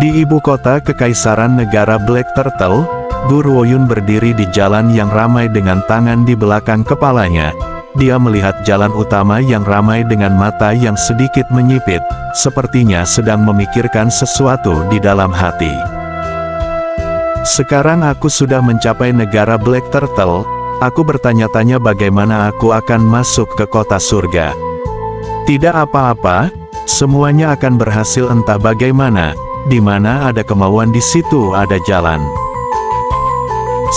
Di ibu kota Kekaisaran Negara Black Turtle, Gu Ruoyun berdiri di jalan yang ramai dengan tangan di belakang kepalanya. Dia melihat jalan utama yang ramai dengan mata yang sedikit menyipit, sepertinya sedang memikirkan sesuatu di dalam hati. Sekarang aku sudah mencapai negara Black Turtle, aku bertanya-tanya bagaimana aku akan masuk ke kota surga. Tidak apa-apa, semuanya akan berhasil entah bagaimana, di mana ada kemauan di situ ada jalan.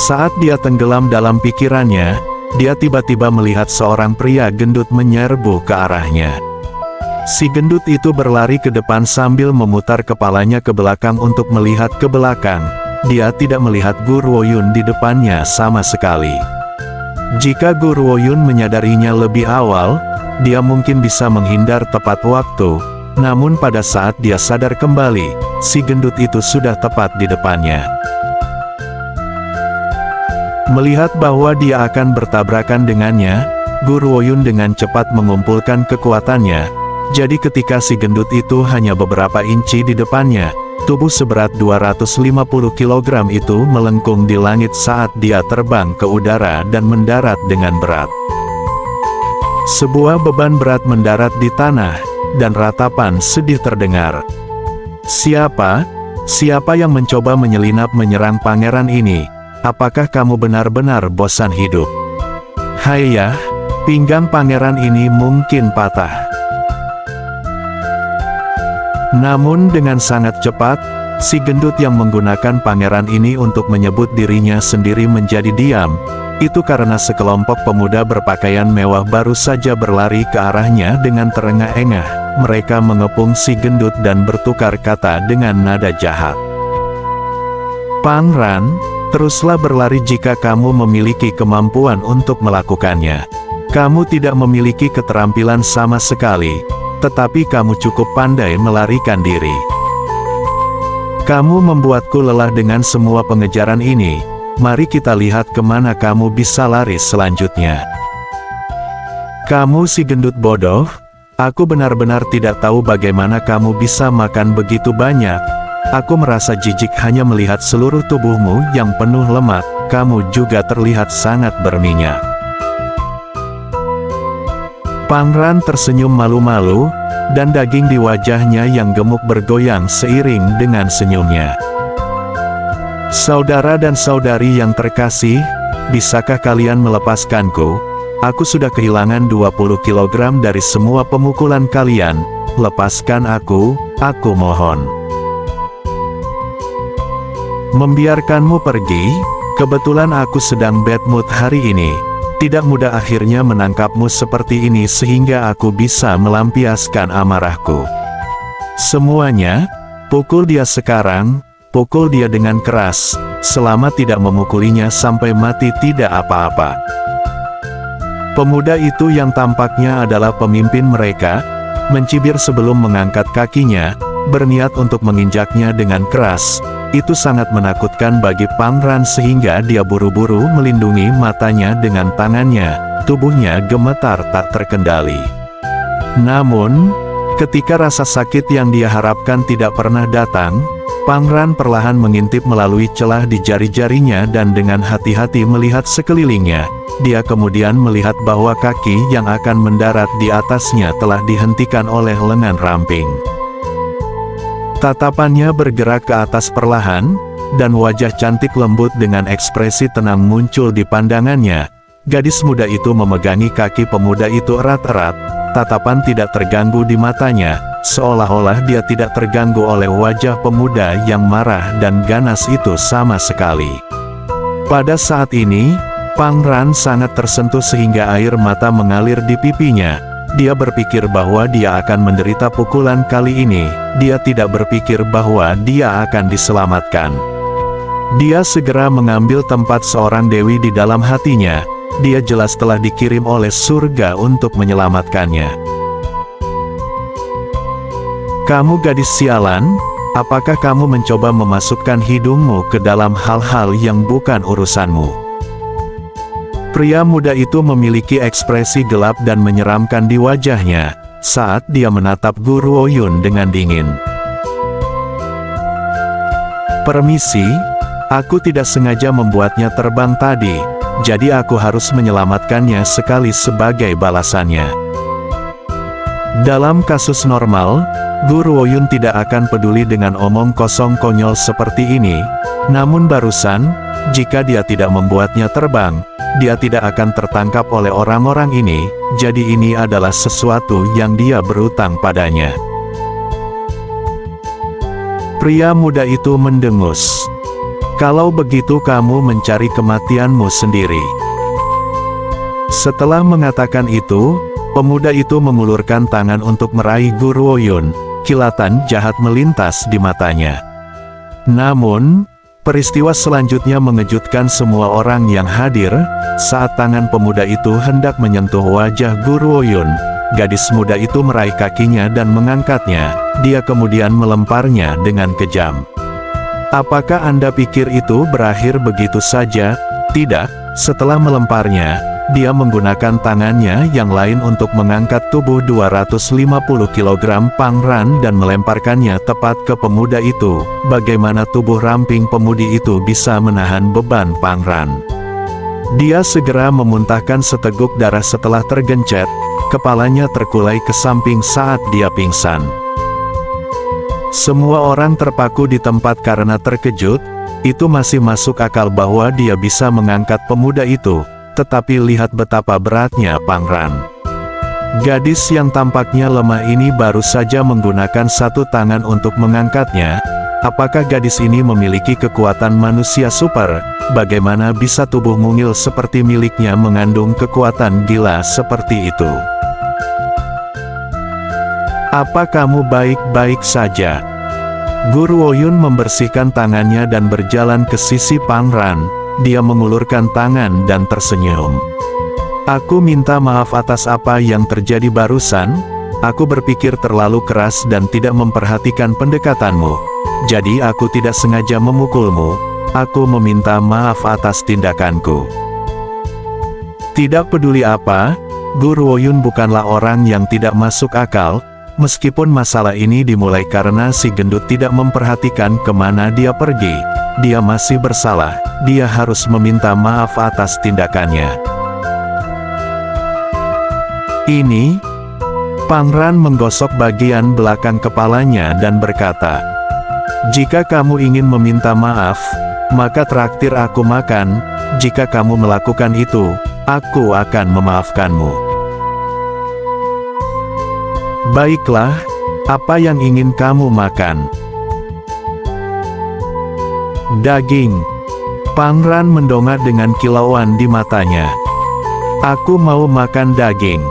Saat dia tenggelam dalam pikirannya, dia tiba-tiba melihat seorang pria gendut menyerbu ke arahnya. Si gendut itu berlari ke depan sambil memutar kepalanya ke belakang untuk melihat ke belakang. Dia tidak melihat Gu Ruoyun di depannya sama sekali. Jika Gu Ruoyun menyadarinya lebih awal, dia mungkin bisa menghindar tepat waktu, namun pada saat dia sadar kembali, si gendut itu sudah tepat di depannya. Melihat bahwa dia akan bertabrakan dengannya, Gu Ruoyun dengan cepat mengumpulkan kekuatannya, jadi ketika si gendut itu hanya beberapa inci di depannya, tubuh seberat 250 kg itu melengkung di langit saat dia terbang ke udara dan mendarat dengan berat. Sebuah beban berat mendarat di tanah, dan ratapan sedih terdengar. Siapa yang mencoba menyelinap menyerang pangeran ini? Apakah kamu benar-benar bosan hidup? Hayah, pinggang pangeran ini mungkin patah. Namun dengan sangat cepat, si gendut yang menggunakan pangeran ini untuk menyebut dirinya sendiri menjadi diam. Itu karena sekelompok pemuda berpakaian mewah baru saja berlari ke arahnya dengan terengah-engah. Mereka mengepung si gendut dan bertukar kata dengan nada jahat. Pangeran, teruslah berlari jika kamu memiliki kemampuan untuk melakukannya. Kamu tidak memiliki keterampilan sama sekali, tetapi kamu cukup pandai melarikan diri. Kamu membuatku lelah dengan semua pengejaran ini. Mari kita lihat kemana kamu bisa lari selanjutnya. Kamu si gendut bodoh, aku benar-benar tidak tahu bagaimana kamu bisa makan begitu banyak. Aku merasa jijik hanya melihat seluruh tubuhmu yang penuh lemak, kamu juga terlihat sangat berminyak. Pangeran tersenyum malu-malu, dan daging di wajahnya yang gemuk bergoyang seiring dengan senyumnya. Saudara dan saudari yang terkasih, bisakah kalian melepaskanku? Aku sudah kehilangan 20 kg dari semua pemukulan kalian, lepaskan aku mohon. Membiarkanmu pergi? Kebetulan aku sedang bad mood hari ini. Tidak mudah akhirnya menangkapmu seperti ini sehingga aku bisa melampiaskan amarahku. Semuanya, pukul dia sekarang. Pukul dia dengan keras, selama tidak memukulinya sampai mati tidak apa-apa. Pemuda itu yang tampaknya adalah pemimpin mereka, mencibir sebelum mengangkat kakinya, berniat untuk menginjaknya dengan keras. Itu sangat menakutkan bagi pangeran sehingga dia buru-buru melindungi matanya dengan tangannya, tubuhnya gemetar tak terkendali. Namun, ketika rasa sakit yang dia harapkan tidak pernah datang, pangeran perlahan mengintip melalui celah di jari-jarinya dan dengan hati-hati melihat sekelilingnya. Dia kemudian melihat bahwa kaki yang akan mendarat di atasnya telah dihentikan oleh lengan ramping. Tatapannya bergerak ke atas perlahan, dan wajah cantik lembut dengan ekspresi tenang muncul di pandangannya. Gadis muda itu memegangi kaki pemuda itu erat-erat, tatapan tidak terganggu di matanya, seolah-olah dia tidak terganggu oleh wajah pemuda yang marah dan ganas itu sama sekali. Pada saat ini, pangeran sangat tersentuh sehingga air mata mengalir di pipinya. Dia berpikir bahwa dia akan menderita pukulan kali ini, dia tidak berpikir bahwa dia akan diselamatkan. Dia segera mengambil tempat seorang dewi di dalam hatinya, dia jelas telah dikirim oleh surga untuk menyelamatkannya. Kamu gadis sialan, apakah kamu mencoba memasukkan hidungmu ke dalam hal-hal yang bukan urusanmu? Pria muda itu memiliki ekspresi gelap dan menyeramkan di wajahnya, saat dia menatap Gu Ruoyun dengan dingin. Permisi, aku tidak sengaja membuatnya terbang tadi, jadi aku harus menyelamatkannya sekali sebagai balasannya. Dalam kasus normal, Guru Woyun tidak akan peduli dengan omong kosong konyol seperti ini, namun barusan, jika dia tidak membuatnya terbang, dia tidak akan tertangkap oleh orang-orang ini, jadi ini adalah sesuatu yang dia berutang padanya. Pria muda itu mendengus. Kalau begitu kamu mencari kematianmu sendiri. Setelah mengatakan itu, pemuda itu mengulurkan tangan untuk meraih Guru Woyun, kilatan jahat melintas di matanya. Namun, peristiwa selanjutnya mengejutkan semua orang yang hadir, saat tangan pemuda itu hendak menyentuh wajah Guru Woyun, gadis muda itu meraih kakinya dan mengangkatnya, dia kemudian melemparnya dengan kejam. Apakah Anda pikir itu berakhir begitu saja? Tidak, setelah melemparnya, dia menggunakan tangannya yang lain untuk mengangkat tubuh 250 kg Pangran dan melemparkannya tepat ke pemuda itu. Bagaimana tubuh ramping pemudi itu bisa menahan beban Pangran? Dia segera memuntahkan seteguk darah setelah tergencet, kepalanya terkulai ke samping saat dia pingsan. Semua orang terpaku di tempat karena terkejut, itu masih masuk akal bahwa dia bisa mengangkat pemuda itu, tetapi lihat betapa beratnya Pangran. Gadis yang tampaknya lemah ini baru saja menggunakan satu tangan untuk mengangkatnya. Apakah gadis ini memiliki kekuatan manusia super? Bagaimana bisa tubuh mungil seperti miliknya mengandung kekuatan gila seperti itu? Apa kamu baik-baik saja? Guru Woyun membersihkan tangannya dan berjalan ke sisi Pangran. Dia mengulurkan tangan dan tersenyum. Aku minta maaf atas apa yang terjadi barusan. Aku berpikir terlalu keras dan tidak memperhatikan pendekatanmu. Jadi aku tidak sengaja memukulmu. Aku meminta maaf atas tindakanku. Tidak peduli apa, Guru Woyun bukanlah orang yang tidak masuk akal. Meskipun masalah ini dimulai karena si gendut tidak memperhatikan kemana dia pergi, dia masih bersalah, dia harus meminta maaf atas tindakannya. Ini, Pangran menggosok bagian belakang kepalanya dan berkata, "Jika kamu ingin meminta maaf, maka traktir aku makan. Jika kamu melakukan itu, aku akan memaafkanmu." Baiklah, apa yang ingin kamu makan? Daging. Pangran mendongak dengan kilauan di matanya. Aku mau makan daging.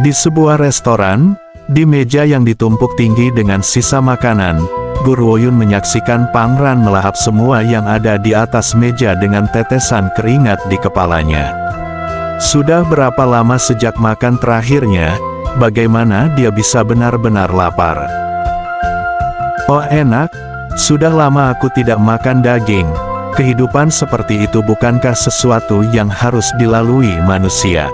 Di sebuah restoran, di meja yang ditumpuk tinggi dengan sisa makanan, Guru Woyun menyaksikan Pangran melahap semua yang ada di atas meja dengan tetesan keringat di kepalanya. Sudah berapa lama sejak makan terakhirnya, bagaimana dia bisa benar-benar lapar? Oh enak, sudah lama aku tidak makan daging. Kehidupan seperti itu bukankah sesuatu yang harus dilalui manusia?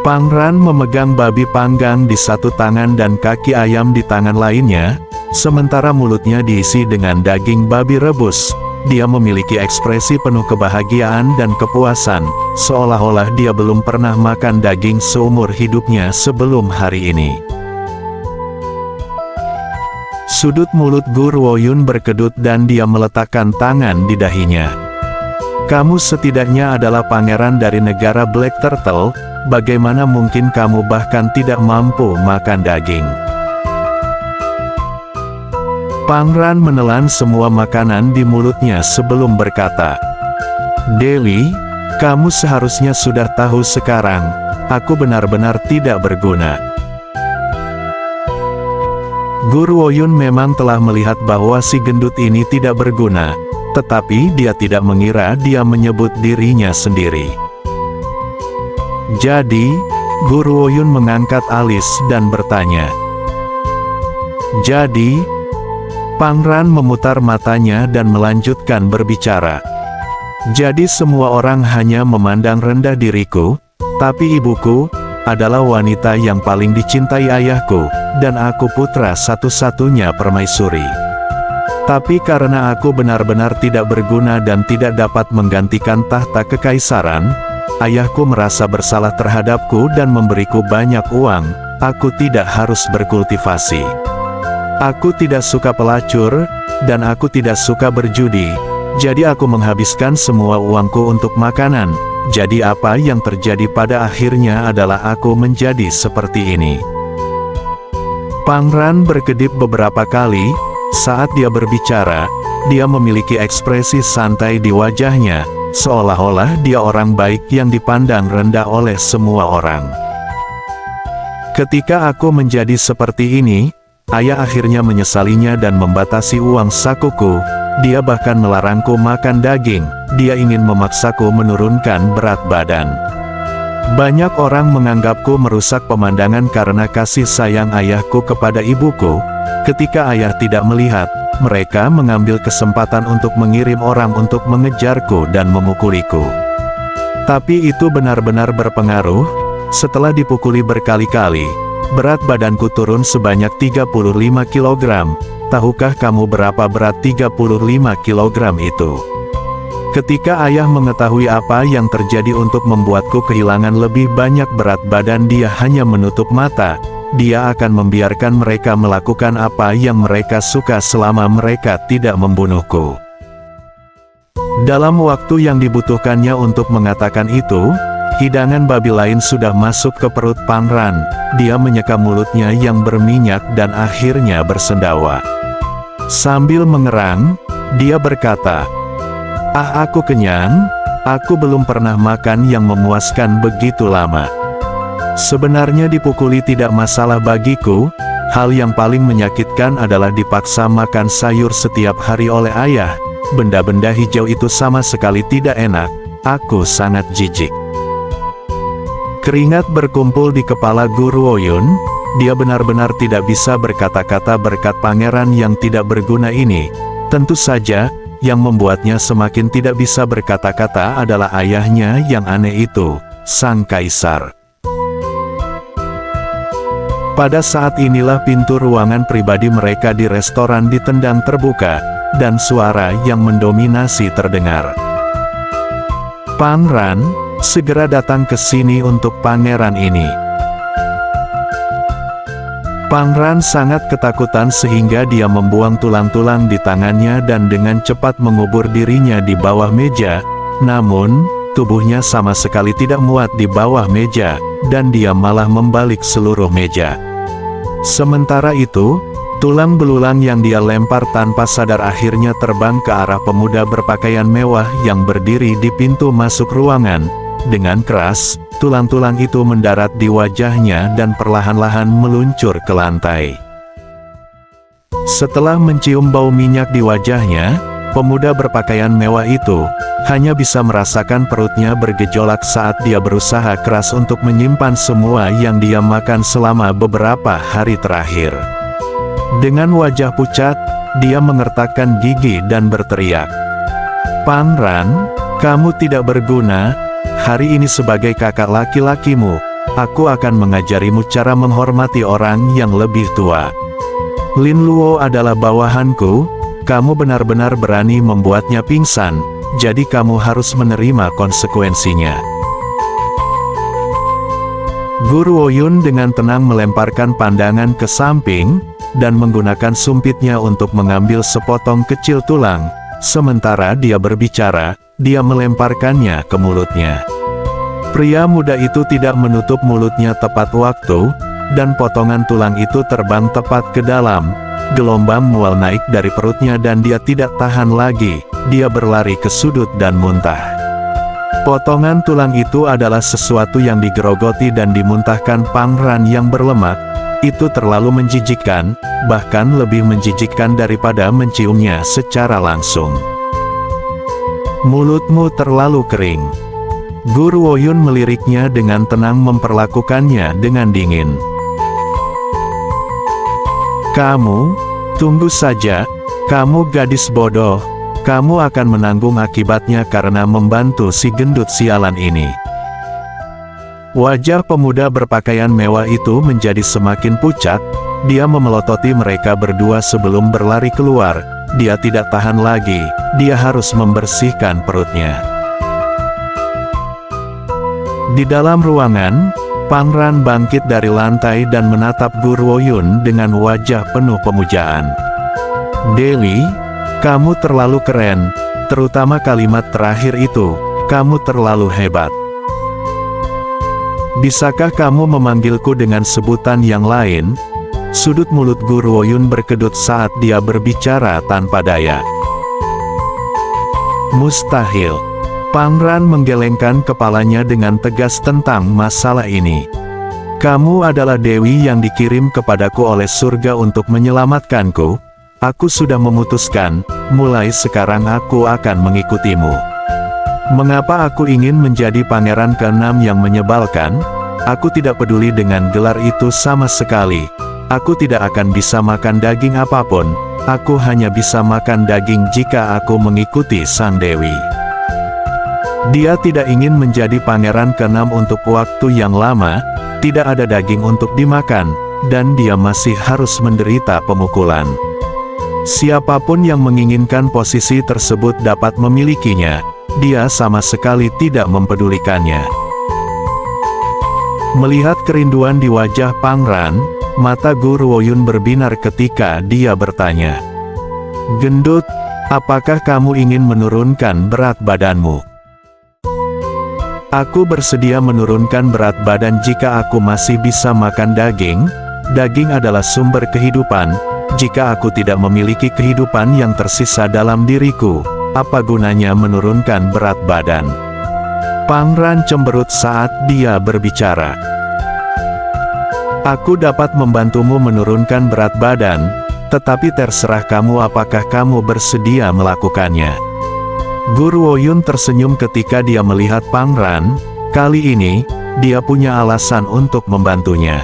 Pangran memegang babi panggang di satu tangan dan kaki ayam di tangan lainnya, sementara mulutnya diisi dengan daging babi rebus. Dia memiliki ekspresi penuh kebahagiaan dan kepuasan, seolah-olah dia belum pernah makan daging seumur hidupnya sebelum hari ini. Sudut mulut Guru Woyun berkedut dan dia meletakkan tangan di dahinya. Kamu setidaknya adalah pangeran dari negara Black Turtle, bagaimana mungkin kamu bahkan tidak mampu makan daging? Pangran menelan semua makanan di mulutnya sebelum berkata, "Dewi, kamu seharusnya sudah tahu sekarang, aku benar-benar tidak berguna." Guru Woyun memang telah melihat bahwa si gendut ini tidak berguna, tetapi dia tidak mengira dia menyebut dirinya sendiri. Jadi, Guru Woyun mengangkat alis dan bertanya. Jadi, Pangran memutar matanya dan melanjutkan berbicara. Jadi semua orang hanya memandang rendah diriku, tapi ibuku, adalah wanita yang paling dicintai ayahku, dan aku putra satu-satunya permaisuri. Tapi karena aku benar-benar tidak berguna dan tidak dapat menggantikan tahta kekaisaran, ayahku merasa bersalah terhadapku dan memberiku banyak uang. Aku tidak harus berkultivasi. Aku tidak suka pelacur, dan aku tidak suka berjudi. Jadi aku menghabiskan semua uangku untuk makanan. Jadi apa yang terjadi pada akhirnya adalah aku menjadi seperti ini. Pangran berkedip beberapa kali. Saat dia berbicara, dia memiliki ekspresi santai di wajahnya, seolah-olah dia orang baik yang dipandang rendah oleh semua orang. Ketika aku menjadi seperti ini, ayah akhirnya menyesalinya dan membatasi uang sakuku. Dia bahkan melarangku makan daging. Dia ingin memaksaku menurunkan berat badan. Banyak orang menganggapku merusak pemandangan karena kasih sayang ayahku kepada ibuku. Ketika ayah tidak melihat, mereka mengambil kesempatan untuk mengirim orang untuk mengejarku dan memukuliku. Tapi itu benar-benar berpengaruh. Setelah dipukuli berkali-kali, berat badanku turun sebanyak 35 kg. Tahukah kamu berapa berat 35 kg itu? Ketika ayah mengetahui apa yang terjadi untuk membuatku kehilangan lebih banyak berat badan, dia hanya menutup mata. Dia akan membiarkan mereka melakukan apa yang mereka suka selama mereka tidak membunuhku. Dalam waktu yang dibutuhkannya untuk mengatakan itu, hidangan babi lain sudah masuk ke perut Pangran. Dia menyeka mulutnya yang berminyak dan akhirnya bersendawa. Sambil mengerang, dia berkata, "Ah, aku kenyang. Aku belum pernah makan yang memuaskan begitu lama. Sebenarnya dipukuli tidak masalah bagiku. Hal yang paling menyakitkan adalah dipaksa makan sayur setiap hari oleh ayah. Benda-benda hijau itu sama sekali tidak enak. Aku sangat jijik." Keringat berkumpul di kepala Guru Woyun. Dia benar-benar tidak bisa berkata-kata berkat pangeran yang tidak berguna ini. Tentu saja, yang membuatnya semakin tidak bisa berkata-kata adalah ayahnya yang aneh itu, sang kaisar. Pada saat inilah pintu ruangan pribadi mereka di restoran ditendang terbuka, dan suara yang mendominasi terdengar. "Pangran, segera datang ke sini untuk pangeran ini." Pangran sangat ketakutan sehingga dia membuang tulang-tulang di tangannya dan dengan cepat mengubur dirinya di bawah meja. Namun, tubuhnya sama sekali tidak muat di bawah meja, dan dia malah membalik seluruh meja. Sementara itu, tulang belulang yang dia lempar tanpa sadar akhirnya terbang ke arah pemuda berpakaian mewah yang berdiri di pintu masuk ruangan. Dengan keras, tulang-tulang itu mendarat di wajahnya dan perlahan-lahan meluncur ke lantai. Setelah mencium bau minyak di wajahnya, pemuda berpakaian mewah itu hanya bisa merasakan perutnya bergejolak saat dia berusaha keras untuk menyimpan semua yang dia makan selama beberapa hari terakhir. Dengan wajah pucat, dia mengertakkan gigi dan berteriak, "Pangran, kamu tidak berguna. Hari ini sebagai kakak laki-lakimu, aku akan mengajarimu cara menghormati orang yang lebih tua. Lin Luo adalah bawahanku. Kamu benar-benar berani membuatnya pingsan, jadi kamu harus menerima konsekuensinya." Guru Woyun dengan tenang melemparkan pandangan ke samping, dan menggunakan sumpitnya untuk mengambil sepotong kecil tulang. Sementara dia berbicara, dia melemparkannya ke mulutnya. Pria muda itu tidak menutup mulutnya tepat waktu, dan potongan tulang itu terbang tepat ke dalam. Gelombang mual naik dari perutnya dan dia tidak tahan lagi. Dia berlari ke sudut dan muntah. Potongan tulang itu adalah sesuatu yang digerogoti dan dimuntahkan Pangran yang berlemak. Itu terlalu menjijikkan, bahkan lebih menjijikkan daripada menciumnya secara langsung. "Mulutmu terlalu kering." Guru Woyun meliriknya dengan tenang, memperlakukannya dengan dingin. "Kamu, tunggu saja, kamu gadis bodoh, kamu akan menanggung akibatnya karena membantu si gendut sialan ini." Wajah pemuda berpakaian mewah itu menjadi semakin pucat. Dia memelototi mereka berdua sebelum berlari keluar. Dia tidak tahan lagi, dia harus membersihkan perutnya. Di dalam ruangan, Pangran bangkit dari lantai dan menatap Gu Ruoyun dengan wajah penuh pemujaan. "Dewi, kamu terlalu keren, terutama kalimat terakhir itu, kamu terlalu hebat. Bisakah kamu memanggilku dengan sebutan yang lain?" Sudut mulut Gu Ruoyun berkedut saat dia berbicara tanpa daya. "Mustahil." Pangran menggelengkan kepalanya dengan tegas tentang masalah ini. "Kamu adalah dewi yang dikirim kepadaku oleh surga untuk menyelamatkanku. Aku sudah memutuskan, mulai sekarang aku akan mengikutimu. Mengapa aku ingin menjadi pangeran ke-6 yang menyebalkan? Aku tidak peduli dengan gelar itu sama sekali. Aku tidak akan bisa makan daging apapun. Aku hanya bisa makan daging jika aku mengikuti sang dewi." Dia tidak ingin menjadi pangeran ke-6 untuk waktu yang lama, tidak ada daging untuk dimakan, dan dia masih harus menderita pemukulan. Siapapun yang menginginkan posisi tersebut dapat memilikinya, dia sama sekali tidak mempedulikannya. Melihat kerinduan di wajah Pangran, mata Gu Ruoyun berbinar ketika dia bertanya, "Gendut, apakah kamu ingin menurunkan berat badanmu?" "Aku bersedia menurunkan berat badan jika aku masih bisa makan daging. Daging adalah sumber kehidupan. Jika aku tidak memiliki kehidupan yang tersisa dalam diriku, apa gunanya menurunkan berat badan?" Pangran cemberut saat dia berbicara. "Aku dapat membantumu menurunkan berat badan, tetapi terserah kamu apakah kamu bersedia melakukannya." Gu Ruoyun tersenyum ketika dia melihat Pangran. Kali ini, dia punya alasan untuk membantunya.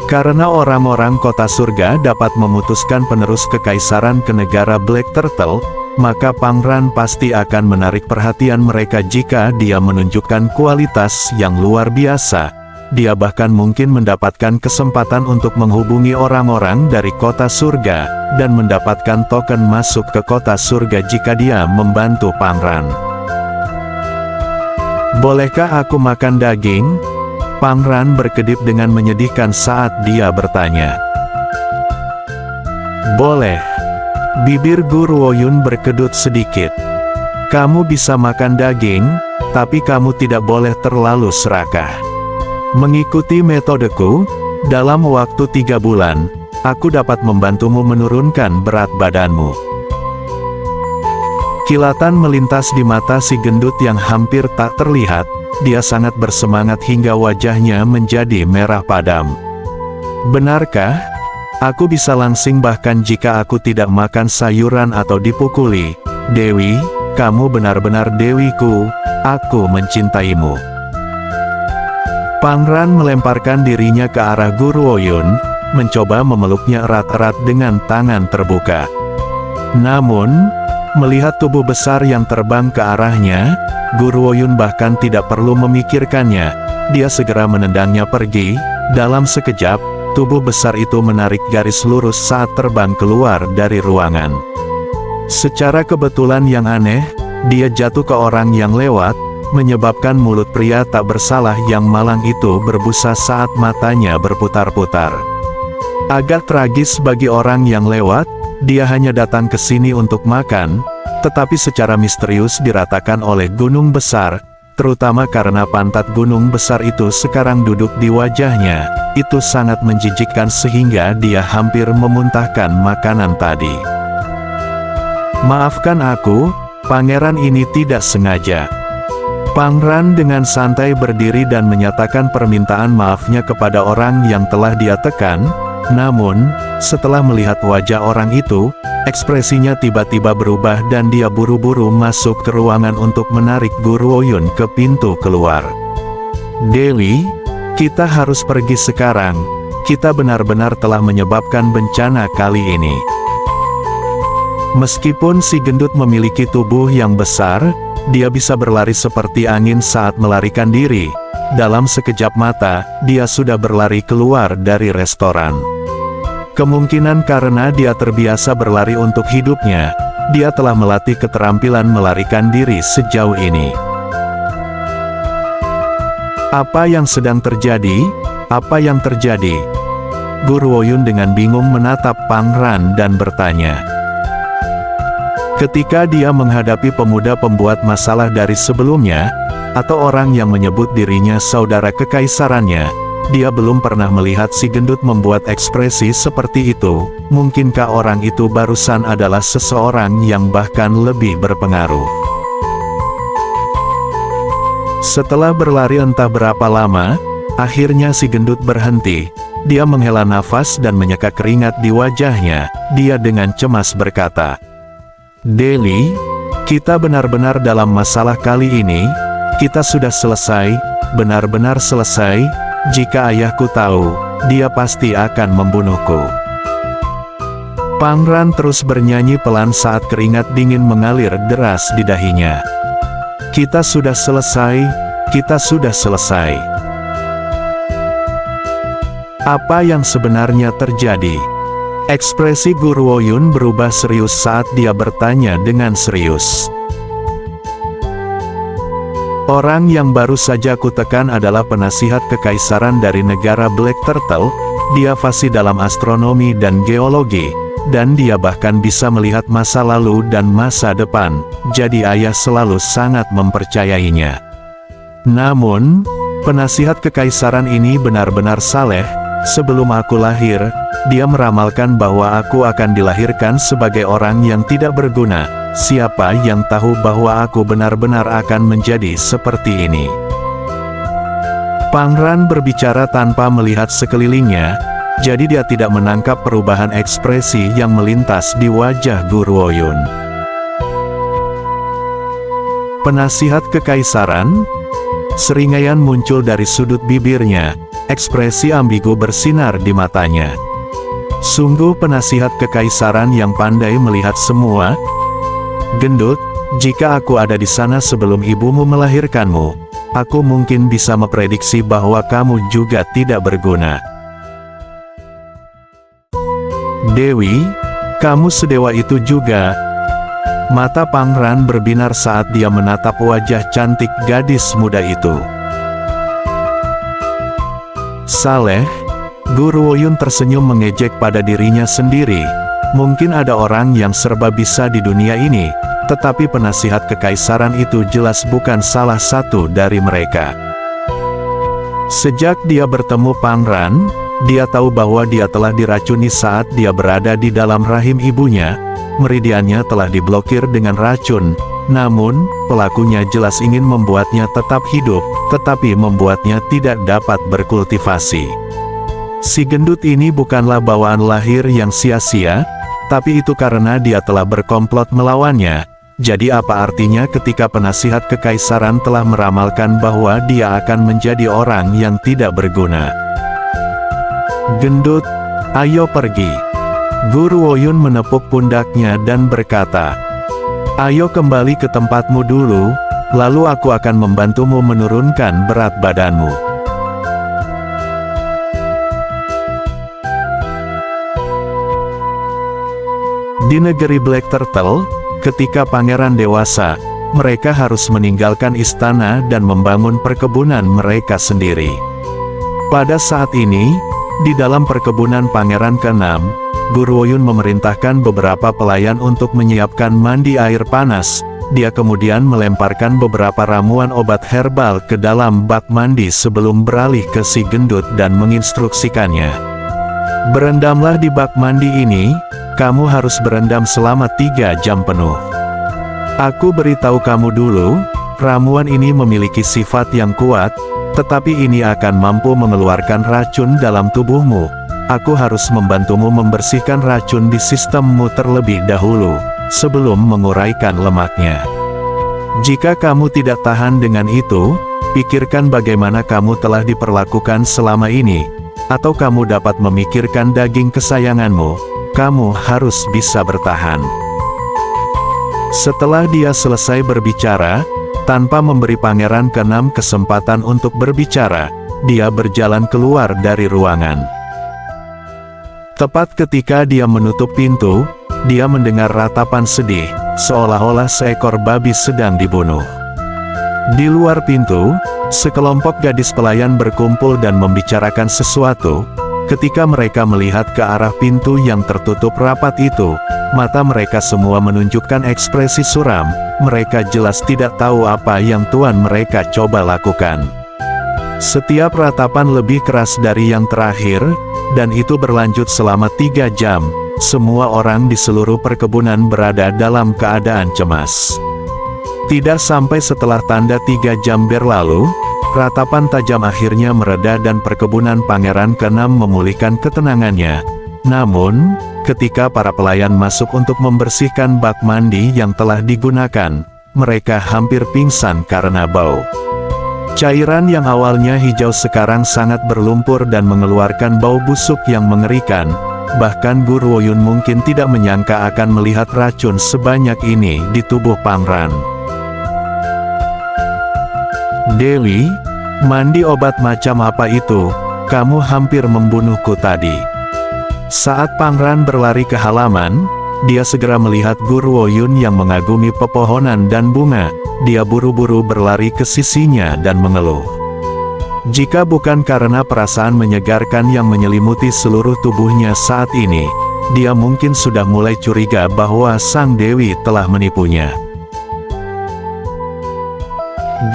Karena orang-orang kota surga dapat memutuskan penerus kekaisaran ke negara Black Turtle, maka Pangran pasti akan menarik perhatian mereka jika dia menunjukkan kualitas yang luar biasa. Dia bahkan mungkin mendapatkan kesempatan untuk menghubungi orang-orang dari kota surga, dan mendapatkan token masuk ke kota surga jika dia membantu Pangran. "Bolehkah aku makan daging?" Pangran berkedip dengan menyedihkan saat dia bertanya. "Boleh." Bibir Gu Ruoyun berkedut sedikit. "Kamu bisa makan daging, tapi kamu tidak boleh terlalu serakah. Mengikuti metodeku, dalam waktu 3 bulan, aku dapat membantumu menurunkan berat badanmu." Kilatan melintas di mata si gendut yang hampir tak terlihat. Dia sangat bersemangat hingga wajahnya menjadi merah padam. "Benarkah? Aku bisa langsing bahkan jika aku tidak makan sayuran atau dipukuli. Dewi, kamu benar-benar dewiku, aku mencintaimu." Pangran melemparkan dirinya ke arah Gu Ruoyun, mencoba memeluknya erat-erat dengan tangan terbuka. Namun, melihat tubuh besar yang terbang ke arahnya, Gu Ruoyun bahkan tidak perlu memikirkannya. Dia segera menendangnya pergi. Dalam sekejap, tubuh besar itu menarik garis lurus saat terbang keluar dari ruangan. Secara kebetulan yang aneh, dia jatuh ke orang yang lewat, menyebabkan mulut pria tak bersalah yang malang itu berbusa saat matanya berputar-putar. Agak tragis bagi orang yang lewat, dia hanya datang ke sini untuk makan, tetapi secara misterius diratakan oleh gunung besar, terutama karena pantat gunung besar itu sekarang duduk di wajahnya. Itu sangat menjijikkan sehingga dia hampir memuntahkan makanan tadi. "Maafkan aku, pangeran, ini tidak sengaja." Pangran dengan santai berdiri dan menyatakan permintaan maafnya kepada orang yang telah dia tekan. Namun, setelah melihat wajah orang itu, ekspresinya tiba-tiba berubah dan dia buru-buru masuk ke ruangan untuk menarik Gu Ruoyun ke pintu keluar. "Dewi, kita harus pergi sekarang. Kita benar-benar telah menyebabkan bencana kali ini." Meskipun si gendut memiliki tubuh yang besar, dia bisa berlari seperti angin saat melarikan diri. dalam sekejap mata, dia sudah berlari keluar dari restoran. Kemungkinan karena dia terbiasa berlari untuk hidupnya, dia telah melatih keterampilan melarikan diri sejauh ini. Apa yang sedang terjadi? Apa yang terjadi? Guru Woyun dengan bingung menatap Pangran dan bertanya. Ketika dia menghadapi pemuda pembuat masalah dari sebelumnya, atau orang yang menyebut dirinya saudara kekaisarannya, dia belum pernah melihat si gendut membuat ekspresi seperti itu. Mungkinkah orang itu barusan adalah seseorang yang bahkan lebih berpengaruh? Setelah berlari entah berapa lama, akhirnya si gendut berhenti. Dia menghela nafas dan menyeka keringat di wajahnya. Dia dengan cemas berkata, "Deli, kita benar-benar dalam masalah kali ini. Kita sudah selesai, benar-benar selesai. Jika ayahku tahu, dia pasti akan membunuhku." Pangran terus bernyanyi pelan saat keringat dingin mengalir deras di dahinya. "Kita sudah selesai, kita sudah selesai." Apa yang sebenarnya terjadi? Ekspresi Guru Woyun berubah serius saat dia bertanya dengan serius. Orang yang baru saja kutekan adalah penasihat kekaisaran dari negara Black Turtle. Dia fasih dalam astronomi dan geologi, dan dia bahkan bisa melihat masa lalu dan masa depan, jadi ayah selalu sangat mempercayainya. Namun, penasihat kekaisaran ini benar-benar saleh. Sebelum aku lahir, dia meramalkan bahwa aku akan dilahirkan sebagai orang yang tidak berguna. Siapa yang tahu bahwa aku benar-benar akan menjadi seperti ini? Pangran berbicara tanpa melihat sekelilingnya, jadi dia tidak menangkap perubahan ekspresi yang melintas di wajah Guru Woyun. Penasihat kekaisaran? Seringaian muncul dari sudut bibirnya. Ekspresi ambigu bersinar di matanya. Sungguh penasihat kekaisaran yang pandai melihat semua. "Gendut, jika aku ada di sana sebelum ibumu melahirkanmu, aku mungkin bisa memprediksi bahwa kamu juga tidak berguna." "Dewi, kamu sedewa itu juga?" Mata Pangran berbinar saat dia menatap wajah cantik gadis muda itu. "Saleh?" Guru Woyun tersenyum mengejek pada dirinya sendiri. Mungkin ada orang yang serba bisa di dunia ini, tetapi penasihat kekaisaran itu jelas bukan salah satu dari mereka. Sejak dia bertemu Pangran, dia tahu bahwa dia telah diracuni saat dia berada di dalam rahim ibunya. Meridiannya telah diblokir dengan racun. Namun, pelakunya jelas ingin membuatnya tetap hidup, tetapi membuatnya tidak dapat berkultivasi. Si gendut ini bukanlah bawaan lahir yang sia-sia, tapi itu karena dia telah berkomplot melawannya. Jadi apa artinya ketika penasihat kekaisaran telah meramalkan bahwa dia akan menjadi orang yang tidak berguna? "Gendut, ayo pergi." Guru Woyun menepuk pundaknya dan berkata, "Ayo kembali ke tempatmu dulu, lalu aku akan membantumu menurunkan berat badanmu." Di negeri Black Turtle, ketika pangeran dewasa, mereka harus meninggalkan istana dan membangun perkebunan mereka sendiri. Pada saat ini, di dalam perkebunan Pangeran ke-6, Guru Woyun memerintahkan beberapa pelayan untuk menyiapkan mandi air panas. Dia kemudian melemparkan beberapa ramuan obat herbal ke dalam bak mandi sebelum beralih ke si gendut dan menginstruksikannya. "Berendamlah di bak mandi ini, kamu harus berendam selama 3 jam penuh. Aku beritahu kamu dulu, ramuan ini memiliki sifat yang kuat, tetapi ini akan mampu mengeluarkan racun dalam tubuhmu. Aku harus membantumu membersihkan racun di sistemmu terlebih dahulu, sebelum menguraikan lemaknya. Jika kamu tidak tahan dengan itu, pikirkan bagaimana kamu telah diperlakukan selama ini, atau kamu dapat memikirkan daging kesayanganmu, kamu harus bisa bertahan." Setelah dia selesai berbicara, Tanpa memberi Pangeran ke-6 kesempatan untuk berbicara, dia berjalan keluar dari ruangan. Tepat ketika dia menutup pintu, dia mendengar ratapan sedih, seolah-olah seekor babi sedang dibunuh. Di luar pintu, sekelompok gadis pelayan berkumpul dan membicarakan sesuatu. Ketika mereka melihat ke arah pintu yang tertutup rapat itu, mata mereka semua menunjukkan ekspresi suram. Mereka jelas tidak tahu apa yang tuan mereka coba lakukan. Setiap ratapan lebih keras dari yang terakhir, dan itu berlanjut selama 3 jam. Semua orang di seluruh perkebunan berada dalam keadaan cemas. Tidak sampai setelah tanda 3 jam berlalu, ratapan tajam akhirnya mereda dan perkebunan Pangeran ke-6 memulihkan ketenangannya. Namun, ketika para pelayan masuk untuk membersihkan bak mandi yang telah digunakan, mereka hampir pingsan karena bau. Cairan yang awalnya hijau sekarang sangat berlumpur dan mengeluarkan bau busuk yang mengerikan. Bahkan Guru Woyun mungkin tidak menyangka akan melihat racun sebanyak ini di tubuh Pangeran. Dewi, mandi obat macam apa itu? Kamu hampir membunuhku tadi. Saat Pangeran berlari ke halaman, dia segera melihat Guru Woyun yang mengagumi pepohonan dan bunga. Dia buru-buru berlari ke sisinya dan mengeluh. Jika bukan karena perasaan menyegarkan yang menyelimuti seluruh tubuhnya saat ini, dia mungkin sudah mulai curiga bahwa Sang Dewi telah menipunya.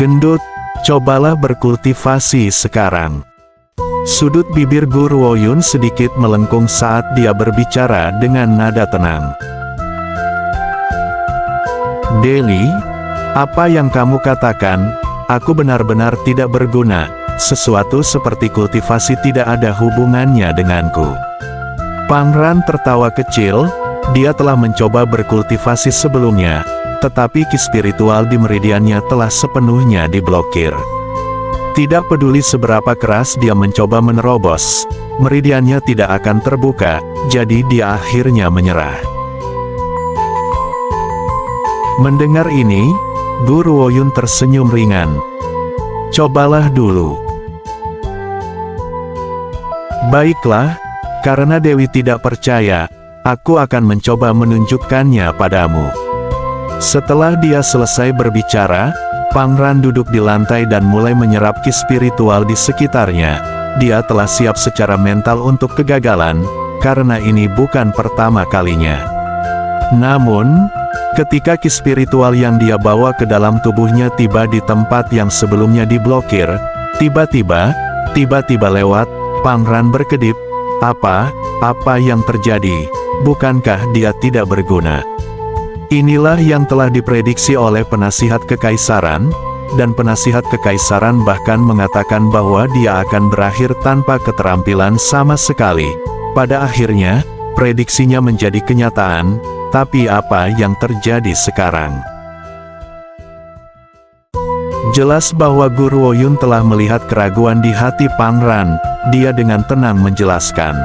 Gendut, cobalah berkultivasi sekarang. Sudut bibir Guru Woyun sedikit melengkung saat dia berbicara dengan nada tenang. Dewi, apa yang kamu katakan, aku benar-benar tidak berguna. Sesuatu seperti kultivasi tidak ada hubungannya denganku. Pangeran tertawa kecil. Dia telah mencoba berkultivasi sebelumnya, tetapi ki spiritual di meridiannya telah sepenuhnya diblokir. Tidak peduli seberapa keras dia mencoba menerobos, meridiannya tidak akan terbuka, jadi dia akhirnya menyerah. Mendengar ini, Guru Woyun tersenyum ringan. Cobalah dulu. Baiklah, karena Dewi tidak percaya, aku akan mencoba menunjukkannya padamu. Setelah dia selesai berbicara, Pangeran duduk di lantai dan mulai menyerap ki spiritual di sekitarnya. Dia telah siap secara mental untuk kegagalan, karena ini bukan pertama kalinya. Namun, ketika ki spiritual yang dia bawa ke dalam tubuhnya tiba di tempat yang sebelumnya diblokir, tiba-tiba lewat, Pangeran berkedip. Apa yang terjadi? Bukankah dia tidak berguna? Inilah yang telah diprediksi oleh penasihat kekaisaran, dan penasihat kekaisaran bahkan mengatakan bahwa dia akan berakhir tanpa keterampilan sama sekali. Pada akhirnya, prediksinya menjadi kenyataan, tapi apa yang terjadi sekarang? Jelas bahwa Guru Woyun telah melihat keraguan di hati Pangeran. Dia dengan tenang menjelaskan.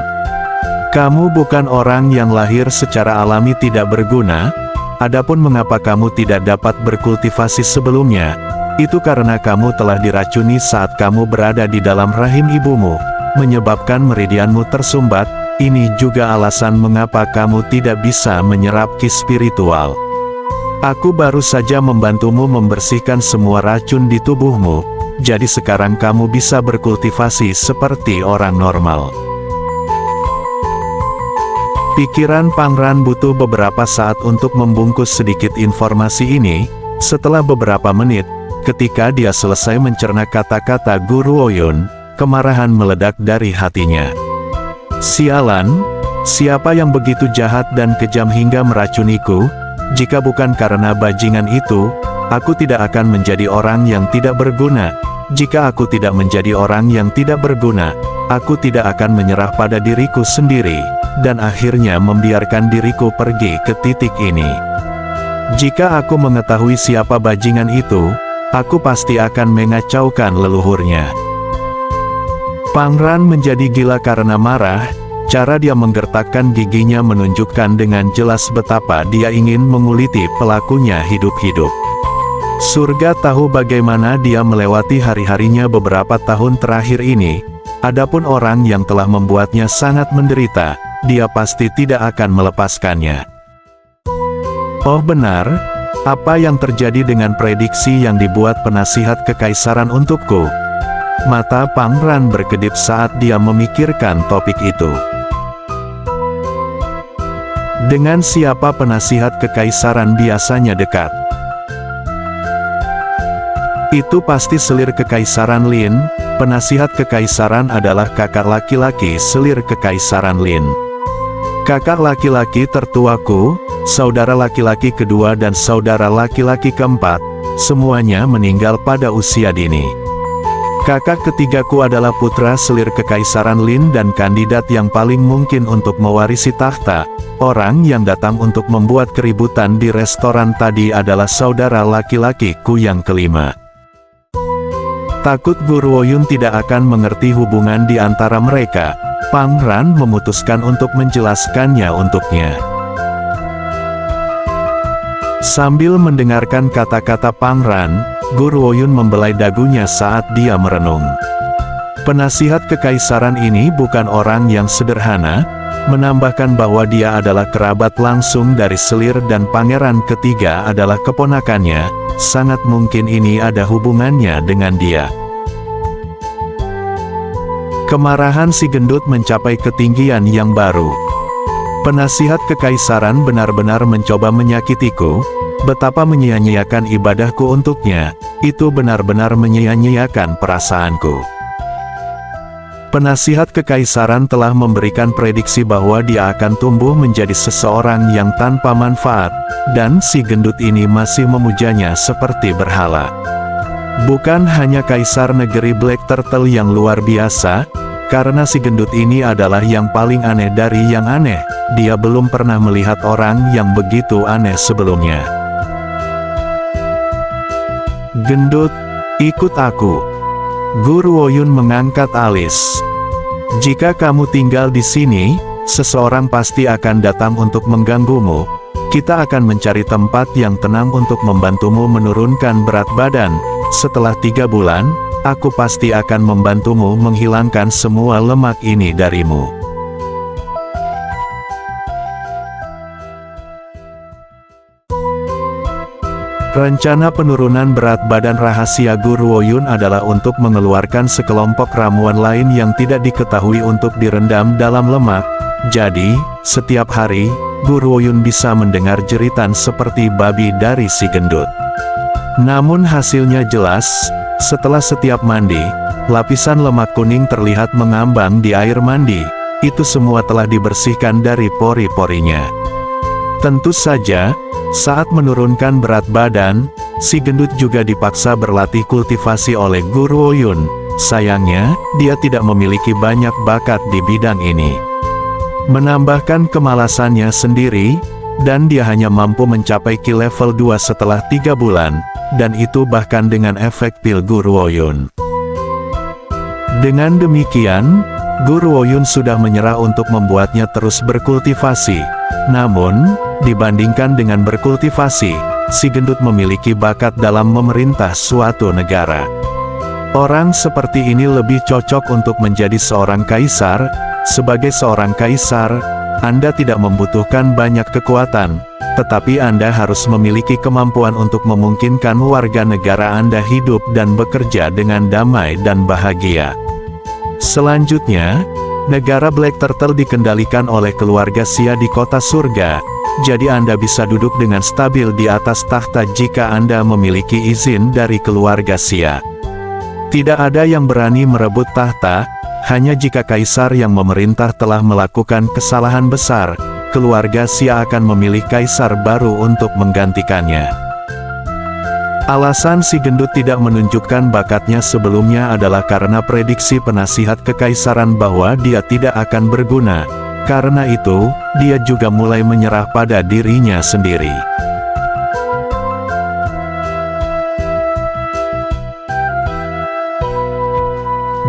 Kamu bukan orang yang lahir secara alami tidak berguna. Adapun mengapa kamu tidak dapat berkultivasi sebelumnya, itu karena kamu telah diracuni saat kamu berada di dalam rahim ibumu, menyebabkan meridianmu tersumbat. Ini juga alasan mengapa kamu tidak bisa menyerap ki spiritual. Aku baru saja membantumu membersihkan semua racun di tubuhmu, jadi sekarang kamu bisa berkultivasi seperti orang normal. Pikiran Pangeran butuh beberapa saat untuk membungkus sedikit informasi ini. Setelah beberapa menit, ketika dia selesai mencerna kata-kata Guru Woyun, kemarahan meledak dari hatinya. Sialan, siapa yang begitu jahat dan kejam hingga meracuniku? Jika bukan karena bajingan itu, aku tidak akan menjadi orang yang tidak berguna. Jika aku tidak menjadi orang yang tidak berguna, aku tidak akan menyerah pada diriku sendiri, dan akhirnya membiarkan diriku pergi ke titik ini. Jika aku mengetahui siapa bajingan itu, aku pasti akan mengacaukan leluhurnya. Pangeran menjadi gila karena marah. Cara dia menggertakkan giginya menunjukkan dengan jelas betapa dia ingin menguliti pelakunya hidup-hidup. Surga tahu bagaimana dia melewati hari-harinya beberapa tahun terakhir ini. Adapun orang yang telah membuatnya sangat menderita, dia pasti tidak akan melepaskannya. Oh benar, apa yang terjadi dengan prediksi yang dibuat penasihat kekaisaran untukku? Mata Pangeran berkedip saat dia memikirkan topik itu. Dengan siapa penasihat kekaisaran biasanya dekat? Itu pasti selir kekaisaran Lin. Penasihat kekaisaran adalah kakak laki-laki selir kekaisaran Lin. Kakak laki-laki tertuaku, saudara laki-laki kedua dan saudara laki-laki keempat, semuanya meninggal pada usia dini. Kakak ketigaku adalah putra selir kekaisaran Lin dan kandidat yang paling mungkin untuk mewarisi tahta. Orang yang datang untuk membuat keributan di restoran tadi adalah saudara laki-lakiku yang kelima. Takut Guru Woyun tidak akan mengerti hubungan di antara mereka, Pangeran memutuskan untuk menjelaskannya untuknya. Sambil mendengarkan kata-kata Pangeran, Guru Woyun membelai dagunya saat dia merenung. Penasihat kekaisaran ini bukan orang yang sederhana, menambahkan bahwa dia adalah kerabat langsung dari selir dan pangeran ketiga adalah keponakannya, sangat mungkin ini ada hubungannya dengan dia. Kemarahan si gendut mencapai ketinggian yang baru. Penasihat kekaisaran benar-benar mencoba menyakitiku, betapa menyia-nyiakan ibadahku untuknya, itu benar-benar menyia-nyiakan perasaanku. Penasihat kekaisaran telah memberikan prediksi bahwa dia akan tumbuh menjadi seseorang yang tanpa manfaat, dan si gendut ini masih memujanya seperti berhala. Bukan hanya kaisar negeri Black Turtle yang luar biasa, karena si gendut ini adalah yang paling aneh dari yang aneh, dia belum pernah melihat orang yang begitu aneh sebelumnya. Gendut, ikut aku. Guru Woyun mengangkat alis. Jika kamu tinggal di sini, seseorang pasti akan datang untuk mengganggumu. Kita akan mencari tempat yang tenang untuk membantumu menurunkan berat badan. Setelah 3 bulan, aku pasti akan membantumu menghilangkan semua lemak ini darimu. Rencana penurunan berat badan rahasia Guru Woyun adalah untuk mengeluarkan sekelompok ramuan lain yang tidak diketahui untuk direndam dalam lemak. Jadi, setiap hari, Guru Woyun bisa mendengar jeritan seperti babi dari si gendut. Namun hasilnya jelas, setelah setiap mandi, lapisan lemak kuning terlihat mengambang di air mandi. Itu semua telah dibersihkan dari pori-porinya. Tentu saja, saat menurunkan berat badan, si gendut juga dipaksa berlatih kultivasi oleh Guru Woyun. Sayangnya, dia tidak memiliki banyak bakat di bidang ini. Menambahkan kemalasannya sendiri, dan dia hanya mampu mencapai ki level 2 setelah 3 bulan, dan itu bahkan dengan efek pil Guru Woyun. Dengan demikian, Guru Woyun sudah menyerah untuk membuatnya terus berkultivasi. Namun, dibandingkan dengan berkultivasi, si gendut memiliki bakat dalam memerintah suatu negara. Orang seperti ini lebih cocok untuk menjadi seorang kaisar. Sebagai seorang kaisar, Anda tidak membutuhkan banyak kekuatan, tetapi Anda harus memiliki kemampuan untuk memungkinkan warga negara Anda hidup dan bekerja dengan damai dan bahagia. Selanjutnya, negara Black Turtle dikendalikan oleh keluarga Xia di kota surga, jadi Anda bisa duduk dengan stabil di atas tahta jika Anda memiliki izin dari keluarga Xia. Tidak ada yang berani merebut tahta, hanya jika kaisar yang memerintah telah melakukan kesalahan besar, keluarga Xia akan memilih kaisar baru untuk menggantikannya. Alasan si gendut tidak menunjukkan bakatnya sebelumnya adalah karena prediksi penasihat kekaisaran bahwa dia tidak akan berguna. Karena itu, dia juga mulai menyerah pada dirinya sendiri.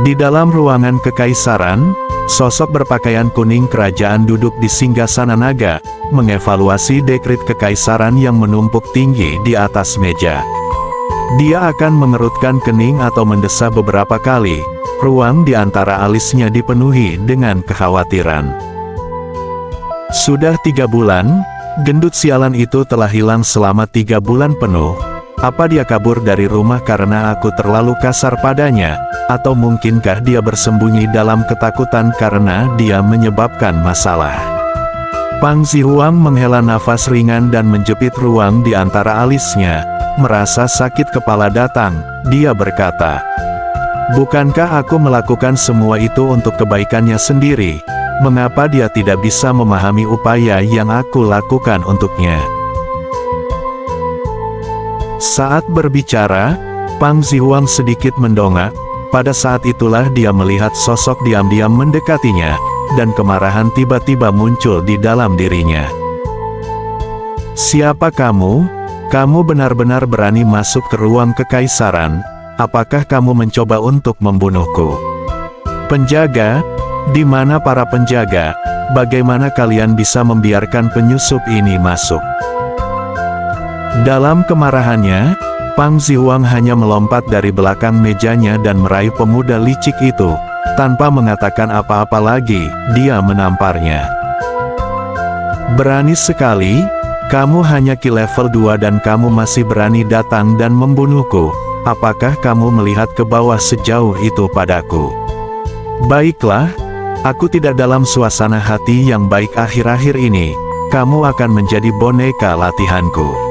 Di dalam ruangan kekaisaran, sosok berpakaian kuning kerajaan duduk di singgasana naga, mengevaluasi dekrit kekaisaran yang menumpuk tinggi di atas meja. Dia akan mengerutkan kening atau mendesah beberapa kali. Ruang di antara alisnya dipenuhi dengan kekhawatiran. Sudah 3 bulan, gendut sialan itu telah hilang selama 3 bulan penuh. Apa dia kabur dari rumah karena aku terlalu kasar padanya? Atau mungkinkah dia bersembunyi dalam ketakutan karena dia menyebabkan masalah? Pang Zihuang menghela nafas ringan dan menjepit ruang di antara alisnya. Merasa sakit kepala datang, dia berkata, "Bukankah aku melakukan semua itu untuk kebaikannya sendiri? Mengapa dia tidak bisa memahami upaya yang aku lakukan untuknya?" Saat berbicara, Pang Zihuang sedikit mendongak. Pada saat itulah dia melihat sosok diam-diam mendekatinya, dan kemarahan tiba-tiba muncul di dalam dirinya. "Siapa kamu? Kamu benar-benar berani masuk ke ruang kekaisaran? Apakah kamu mencoba untuk membunuhku?" "Penjaga? Di mana para penjaga? Bagaimana kalian bisa membiarkan penyusup ini masuk?" Dalam kemarahannya, Pang Zihuang hanya melompat dari belakang mejanya dan meraih pemuda licik itu. Tanpa mengatakan apa-apa lagi, dia menamparnya. "Berani sekali, kamu hanya Ki level 2 dan kamu masih berani datang dan membunuhku. Apakah kamu melihat ke bawah sejauh itu padaku? Baiklah, aku tidak dalam suasana hati yang baik akhir-akhir ini. Kamu akan menjadi boneka latihanku."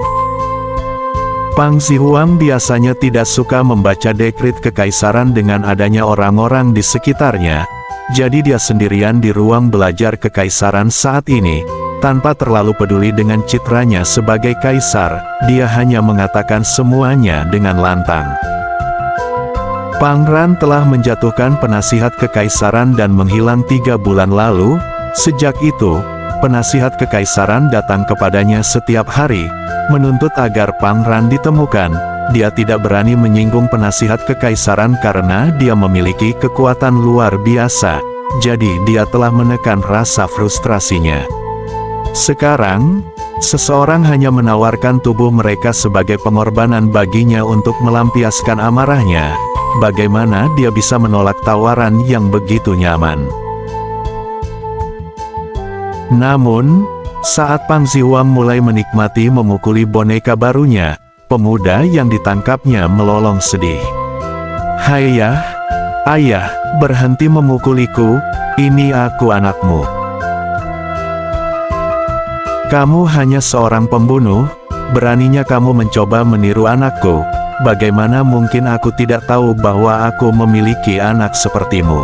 Pang Zihuang biasanya tidak suka membaca dekrit kekaisaran dengan adanya orang-orang di sekitarnya. Jadi dia sendirian di ruang belajar kekaisaran saat ini. Tanpa terlalu peduli dengan citranya sebagai kaisar, dia hanya mengatakan semuanya dengan lantang. Pang Ran telah menjatuhkan penasihat kekaisaran dan menghilang 3 bulan lalu. Sejak itu, penasihat kekaisaran datang kepadanya setiap hari, menuntut agar Pang Ran ditemukan. Dia tidak berani menyinggung penasihat kekaisaran karena dia memiliki kekuatan luar biasa, jadi dia telah menekan rasa frustrasinya. Sekarang, seseorang hanya menawarkan tubuh mereka sebagai pengorbanan baginya untuk melampiaskan amarahnya. Bagaimana dia bisa menolak tawaran yang begitu nyaman? Namun, saat Pang Zihuang mulai menikmati memukuli boneka barunya, pemuda yang ditangkapnya melolong sedih. "Hayah, ayah, berhenti memukuliku, ini aku anakmu. Kamu hanya seorang pembunuh, beraninya kamu mencoba meniru anakku. Bagaimana mungkin aku tidak tahu bahwa aku memiliki anak sepertimu?"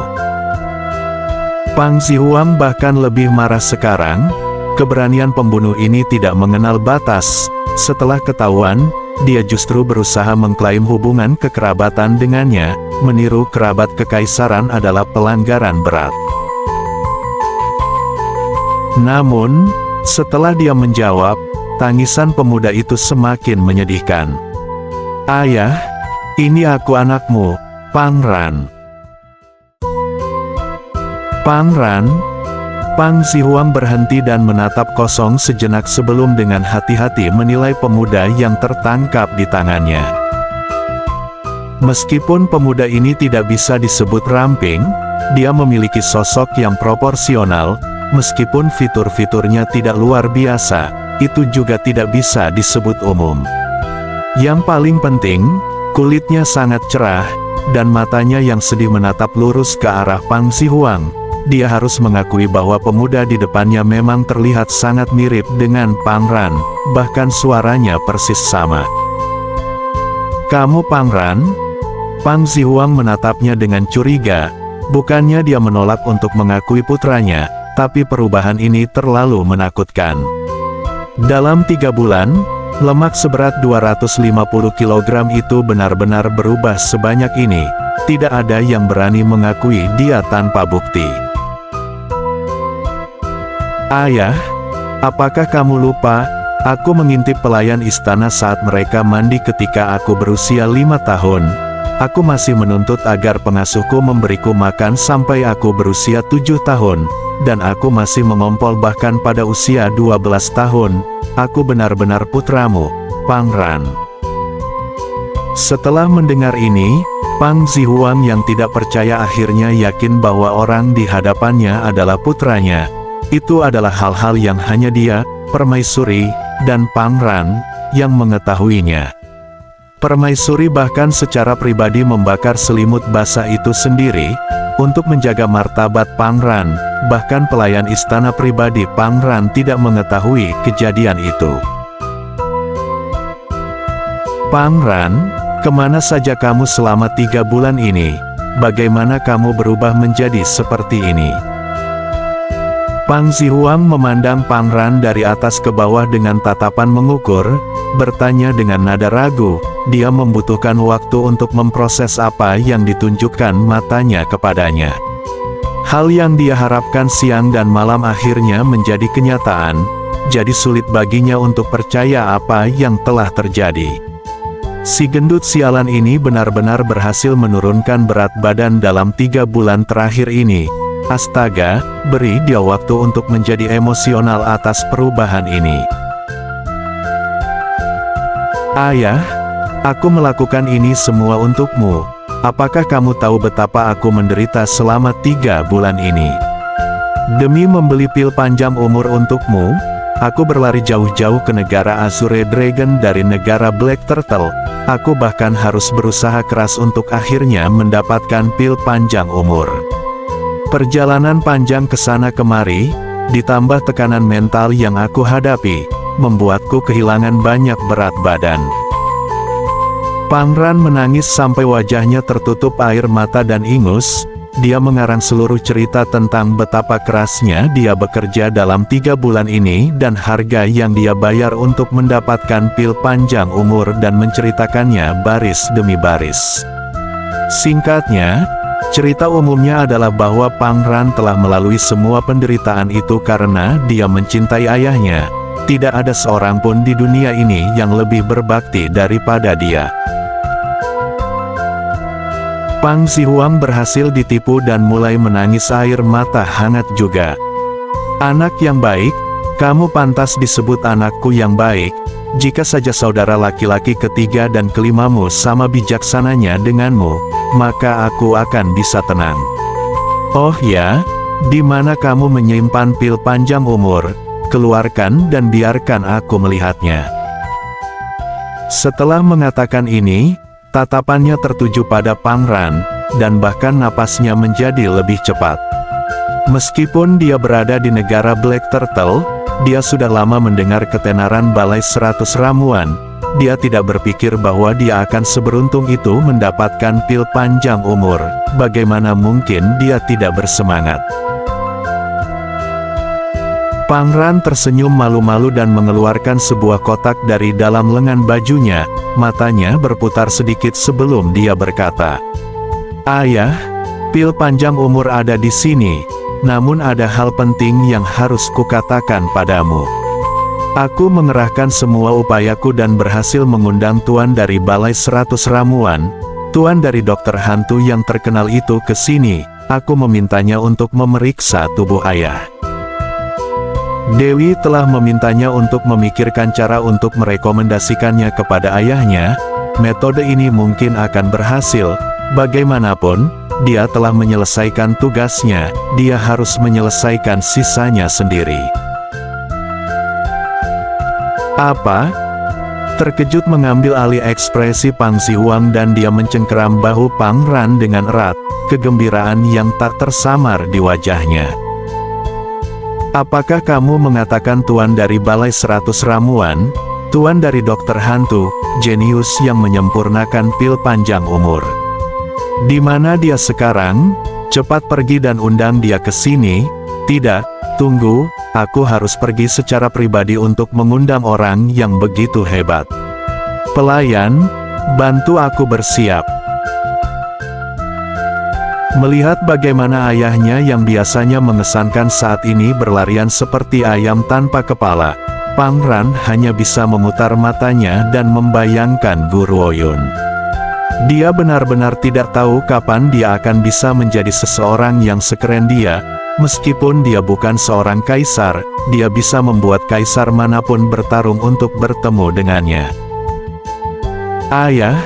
Pang Zihuang bahkan lebih marah sekarang. Keberanian pembunuh ini tidak mengenal batas. Setelah ketahuan, dia justru berusaha mengklaim hubungan kekerabatan dengannya. Meniru kerabat kekaisaran adalah pelanggaran berat. Namun, setelah dia menjawab, tangisan pemuda itu semakin menyedihkan. "Ayah, ini aku anakmu, Pang Ran." "Pang Ran?" Pang Zihuang berhenti dan menatap kosong sejenak sebelum dengan hati-hati menilai pemuda yang tertangkap di tangannya. Meskipun pemuda ini tidak bisa disebut ramping, dia memiliki sosok yang proporsional. Meskipun fitur-fiturnya tidak luar biasa, itu juga tidak bisa disebut umum. Yang paling penting, kulitnya sangat cerah, dan matanya yang sedih menatap lurus ke arah Pang Zihuang. Dia harus mengakui bahwa pemuda di depannya memang terlihat sangat mirip dengan Pang Ran, bahkan suaranya persis sama. "Kamu Pang Ran?" Pang Zihuang menatapnya dengan curiga. Bukannya dia menolak untuk mengakui putranya, tapi perubahan ini terlalu menakutkan. Dalam 3 bulan, lemak seberat 250 kg itu benar-benar berubah sebanyak ini. Tidak ada yang berani mengakui dia tanpa bukti. "Ayah, apakah kamu lupa? Aku mengintip pelayan istana saat mereka mandi ketika aku berusia 5 tahun. Aku masih menuntut agar pengasuhku memberiku makan sampai aku berusia 7 tahun. Dan aku masih mengompol bahkan pada usia 12 tahun. Aku benar-benar putramu, Pang Ran." Setelah mendengar ini, Pang Zihuang yang tidak percaya akhirnya yakin bahwa orang di hadapannya adalah putranya. Itu adalah hal-hal yang hanya dia, Permaisuri, dan Pangran yang mengetahuinya. Permaisuri bahkan secara pribadi membakar selimut basah itu sendiri untuk menjaga martabat Pangran. Bahkan pelayan istana pribadi Pangran tidak mengetahui kejadian itu. Pangran, kemana saja kamu selama 3 bulan ini? Bagaimana kamu berubah menjadi seperti ini? Pang Zihuang memandang Pangran dari atas ke bawah dengan tatapan mengukur, bertanya dengan nada ragu. Dia membutuhkan waktu untuk memproses apa yang ditunjukkan matanya kepadanya. Hal yang dia harapkan siang dan malam akhirnya menjadi kenyataan, jadi sulit baginya untuk percaya apa yang telah terjadi. Si gendut sialan ini benar-benar berhasil menurunkan berat badan dalam 3 bulan terakhir ini. Astaga, beri dia waktu untuk menjadi emosional atas perubahan ini. Ayah, aku melakukan ini semua untukmu. Apakah kamu tahu betapa aku menderita selama 3 bulan ini? Demi membeli pil panjang umur untukmu, aku berlari jauh-jauh ke negara Azure Dragon dari negara Black Turtle. Aku bahkan harus berusaha keras untuk akhirnya mendapatkan pil panjang umur. Perjalanan panjang ke sana kemari, ditambah tekanan mental yang aku hadapi, membuatku kehilangan banyak berat badan. Pangran menangis sampai wajahnya tertutup air mata dan ingus. Dia mengarang seluruh cerita tentang betapa kerasnya dia bekerja dalam 3 bulan ini dan harga yang dia bayar untuk mendapatkan pil panjang umur dan menceritakannya baris demi baris. Singkatnya, cerita umumnya adalah bahwa Pangran telah melalui semua penderitaan itu karena dia mencintai ayahnya. Tidak ada seorang pun di dunia ini yang lebih berbakti daripada dia. Pang Zihuang berhasil ditipu dan mulai menangis air mata hangat juga. Anak yang baik, kamu pantas disebut anakku yang baik. Jika saja saudara laki-laki ketiga dan kelimamu sama bijaksananya denganmu, maka aku akan bisa tenang. Oh ya, di mana kamu menyimpan pil panjang umur? Keluarkan dan biarkan aku melihatnya. Setelah mengatakan ini, tatapannya tertuju pada Pangran, dan bahkan napasnya menjadi lebih cepat. Meskipun dia berada di negara Black Turtle, dia sudah lama mendengar ketenaran Balai 100 Ramuan. Dia tidak berpikir bahwa dia akan seberuntung itu mendapatkan pil panjang umur. Bagaimana mungkin dia tidak bersemangat? Pangran tersenyum malu-malu dan mengeluarkan sebuah kotak dari dalam lengan bajunya. Matanya berputar sedikit sebelum dia berkata, "Ayah, pil panjang umur ada di sini, namun ada hal penting yang harus kukatakan padamu. Aku mengerahkan semua upayaku dan berhasil mengundang tuan dari Balai 100 Ramuan, tuan dari dokter hantu yang terkenal itu ke sini. Aku memintanya untuk memeriksa tubuh ayah. Dewi telah memintanya untuk memikirkan cara untuk merekomendasikannya kepada ayahnya. Metode ini mungkin akan berhasil. Bagaimanapun, dia telah menyelesaikan tugasnya, dia harus menyelesaikan sisanya sendiri." "Apa?" Terkejut mengambil alih ekspresi Pang Zihuang dan dia mencengkeram bahu Pangran dengan erat, kegembiraan yang tak tersamar di wajahnya. "Apakah kamu mengatakan tuan dari Balai 100 Ramuan, tuan dari dokter hantu, jenius yang menyempurnakan pil panjang umur? Di mana dia sekarang? Cepat pergi dan undang dia ke sini." "Tidak, tunggu, aku harus pergi secara pribadi untuk mengundang orang yang begitu hebat. Pelayan, bantu aku bersiap." Melihat bagaimana ayahnya yang biasanya mengesankan saat ini berlarian seperti ayam tanpa kepala, Pangran hanya bisa memutar matanya dan membayangkan Guru Oyun. Dia benar-benar tidak tahu kapan dia akan bisa menjadi seseorang yang sekeren dia. Meskipun dia bukan seorang kaisar, dia bisa membuat kaisar manapun bertarung untuk bertemu dengannya. "Ayah,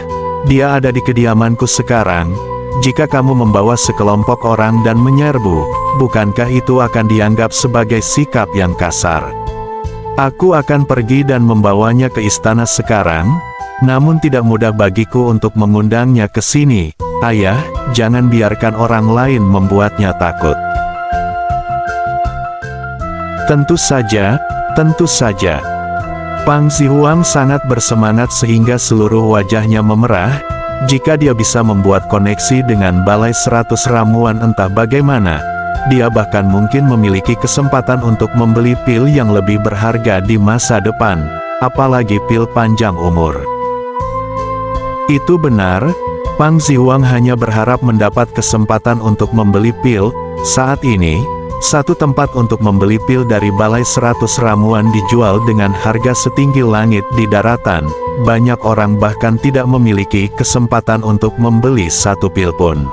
Dia ada di kediamanku sekarang. Jika kamu membawa sekelompok orang dan menyerbu, bukankah itu akan dianggap sebagai sikap yang kasar? Aku akan pergi dan membawanya ke istana sekarang, namun tidak mudah bagiku untuk mengundangnya ke sini. Ayah, jangan biarkan orang lain membuatnya takut. Tentu saja, tentu saja. Pang Zihuang sangat bersemangat sehingga seluruh wajahnya memerah. Jika dia bisa membuat koneksi dengan balai 100 ramuan entah bagaimana, dia bahkan mungkin memiliki kesempatan untuk membeli pil yang lebih berharga di masa depan, apalagi pil panjang umur. Itu benar, Pang Zihuang hanya berharap mendapat kesempatan untuk membeli pil. Saat ini, satu tempat untuk membeli pil dari balai 100 ramuan dijual dengan harga setinggi langit di daratan. Banyak orang bahkan tidak memiliki kesempatan untuk membeli satu pil pun.